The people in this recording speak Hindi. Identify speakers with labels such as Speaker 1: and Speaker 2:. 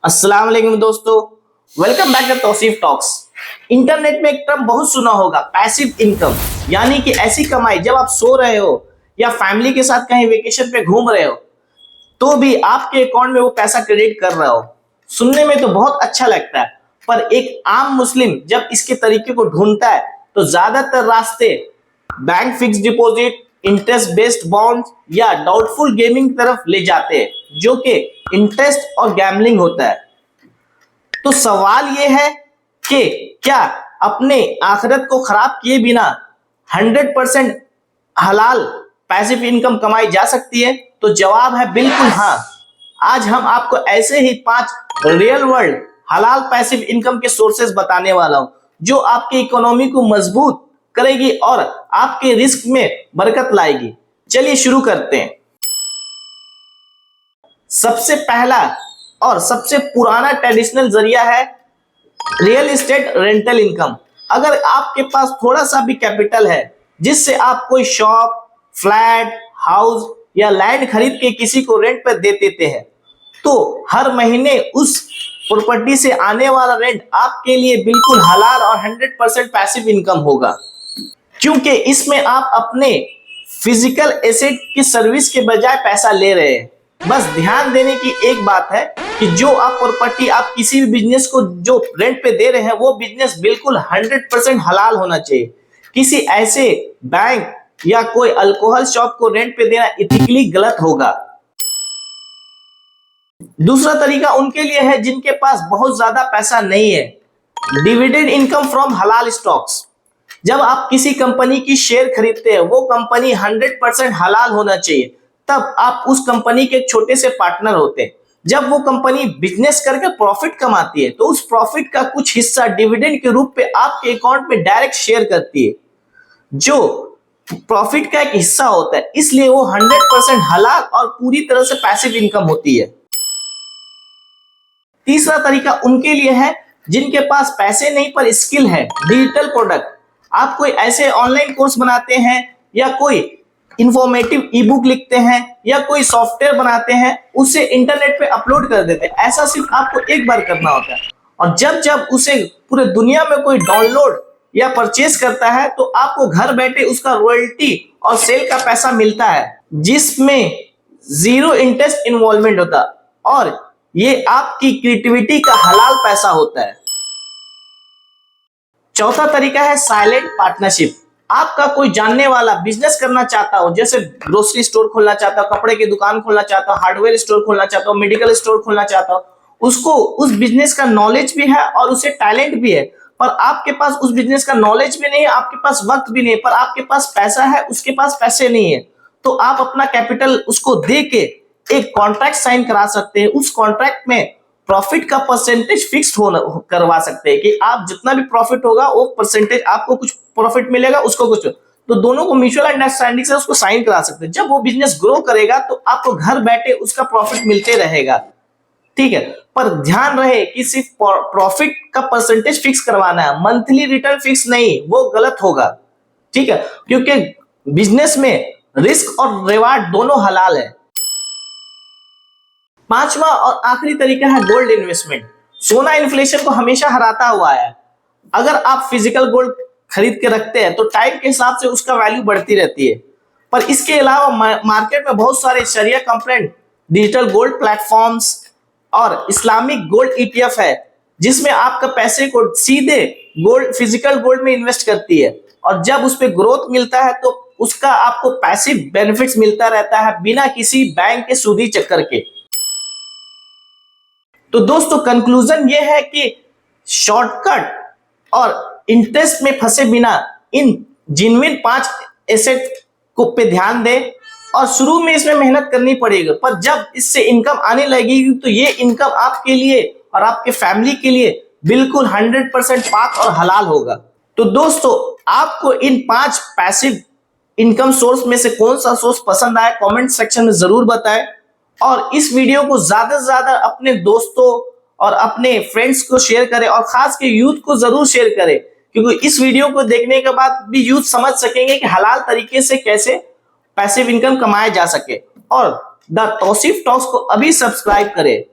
Speaker 1: अस्सलाम वालेकुम दोस्तों, welcome back to Tauseef talks. Internet में एक टर्म बहुत सुना होगा, पैसिव इनकम। यानी कि ऐसी कमाई जब आप सो रहे हो या फैमिली के साथ कहीं वेकेशन पे घूम रहे हो तो भी आपके अकाउंट में वो पैसा क्रेडिट कर रहा हो। सुनने में तो बहुत अच्छा लगता है, पर एक आम मुस्लिम जब इसके तरीके को ढूंढता है तो ज्यादातर रास्ते bank fix deposit, interest based bond या डाउटफुल गेमिंग तरफ ले जाते हैं, जो कि इंटरेस्ट और गैम्बलिंग होता है। तो सवाल यह है कि क्या अपने आखिरत को खराब किए बिना 100% हलाल पैसिव इनकम कमाई जा सकती है? तो जवाब है बिल्कुल हाँ। आज हम आपको ऐसे ही 5 रियल वर्ल्ड हलाल पैसिव इनकम के सोर्सेज बताने वाला हूं, जो आपकी इकोनॉमी को मजबूत करेगी और आपके रिस्क में बरकत लाएगी। चलिए शुरू करते हैं। सबसे पहला और सबसे पुराना ट्रेडिशनल जरिया है रियल एस्टेट रेंटल इनकम। अगर आपके पास थोड़ा सा भी कैपिटल है जिससे आप कोई शॉप, फ्लैट, हाउस या लैंड खरीद के किसी को रेंट पर दे देते हैं, तो हर महीने उस प्रॉपर्टी से आने वाला रेंट आपके लिए बिल्कुल हलाल और 100% पैसिव इनकम होगा, क्योंकि इसमें आप अपने फिजिकल एसेट की सर्विस के बजाय पैसा ले रहे हैं। बस ध्यान देने की एक बात है कि जो आप प्रॉपर्टी आप किसी भी बिजनेस को जो रेंट पे दे रहे हैं वो बिजनेस बिल्कुल 100% हलाल होना चाहिए। किसी ऐसे बैंक या कोई अल्कोहल शॉप को रेंट पे देना इथिकली गलत होगा। दूसरा तरीका उनके लिए है जिनके पास बहुत ज्यादा पैसा नहीं है, डिविडेंड इनकम फ्रॉम हलाल स्टॉक्स। जब आप किसी कंपनी की शेयर खरीदते हैं, वो कंपनी 100% हलाल होना चाहिए, तब आप उस कंपनी के एक छोटे से पार्टनर होते हैं। जब वो कंपनी बिजनेस करके प्रॉफिट कमाती है तो उस प्रॉफिट का कुछ हिस्सा डिविडेंड के रूप में आपके अकाउंट में डायरेक्ट शेयर करती है, जो प्रॉफिट का एक हिस्सा होता है। इसलिए वो 100% हलाल और पूरी तरह से पैसिव इनकम होती है। तीसरा तरीका उनके लिए है जिनके पास पैसे नहीं पर स्किल है, डिजिटल प्रोडक्ट। आप कोई ऐसे ऑनलाइन कोर्स बनाते हैं या कोई इंफॉर्मेटिव ई बुक लिखते हैं या कोई सॉफ्टवेयर बनाते हैं, उसे इंटरनेट पे अपलोड कर देते हैं। ऐसा सिर्फ आपको एक बार करना होता है, और जब जब उसे पूरे दुनिया में कोई डाउनलोड या परचेज करता है तो आपको घर बैठे उसका रॉयल्टी और सेल का पैसा मिलता है, जिसमें 0 इंटरेस्ट इन्वॉल्वमेंट होता है, और ये आपकी क्रिएटिविटी का हलाल पैसा होता है। चौथा तरीका है साइलेंट पार्टनरशिप। आपका कोई जानने वाला बिजनेस करना चाहता हो, जैसे ग्रोसरी स्टोर खोलना चाहता हो, कपड़े की दुकान खोलना चाहता हो, हार्डवेयर स्टोर खोलना चाहता हो, मेडिकल स्टोर खोलना चाहता हो, उसको उस बिजनेस का नॉलेज भी है और उसे टैलेंट भी है, पर आपके पास उस बिजनेस का नॉलेज भी नहीं है, आपके पास वक्त भी नहीं है, पर आपके पास पैसा है, उसके पास पैसे नहीं है, तो आप अपना कैपिटल उसको दे के एक कॉन्ट्रैक्ट साइन करा सकते हैं। उस कॉन्ट्रैक्ट में प्रॉफिट का परसेंटेज फिक्स्ड होना करवा सकते हैं कि आप जितना भी प्रॉफिट होगा वो परसेंटेज, आपको कुछ प्रॉफिट मिलेगा, उसको कुछ, तो दोनों को म्यूचुअल अंडरस्टैंडिंग से उसको साइन करा सकते हैं। जब वो बिजनेस ग्रो करेगा तो आपको घर बैठे उसका प्रॉफिट मिलते रहेगा, ठीक है। पर ध्यान रहे कि सिर्फ प्रॉफिट का परसेंटेज फिक्स करवाना है, मंथली रिटर्न फिक्स नहीं, वो गलत होगा, ठीक है, क्योंकि बिजनेस में रिस्क और रिवार्ड दोनों हलाल है। पांचवा और आखिरी तरीका है गोल्ड इन्वेस्टमेंट। सोना इन्फ्लेशन को हमेशा हराता हुआ है। अगर आप फिजिकल गोल्ड खरीद के रखते हैं तो टाइम के हिसाब से उसका वैल्यू बढ़ती रहती है। पर इसके अलावा मार्केट में बहुत सारे शरिया कंप्लायंट डिजिटल गोल्ड प्लेटफॉर्म्स और इस्लामिक गोल्ड ETF है, जिसमें आपका पैसे को सीधे गोल्ड, फिजिकल गोल्ड में इन्वेस्ट करती है, और जब उस पर ग्रोथ मिलता है तो उसका आपको पैसिव बेनिफिट्स मिलता रहता है बिना किसी बैंक के सूदी चक्कर के। तो दोस्तों कंक्लूजन ये है कि शॉर्टकट और इंटरेस्ट में फंसे बिना इन जिन्विन 5 एसेट को पे ध्यान दें, और शुरू में इसमें मेहनत करनी पड़ेगी, पर जब इससे इनकम आने लगेगी तो ये इनकम आपके लिए और आपके फैमिली के लिए बिल्कुल 100% पाक और हलाल होगा। तो दोस्तों आपको इन 5 पैसिव इनकम सोर्स में से कौन सा सोर्स पसंद आया, कमेंट सेक्शन में जरूर बताएं, और इस वीडियो को ज्यादा से ज्यादा अपने दोस्तों और अपने फ्रेंड्स को शेयर करें, और खास के यूथ को जरूर शेयर करें, क्योंकि इस वीडियो को देखने के बाद भी यूथ समझ सकेंगे कि हलाल तरीके से कैसे पैसिव इनकम कमाया जा सके। और द तौसीफ टॉक्स को अभी सब्सक्राइब करें।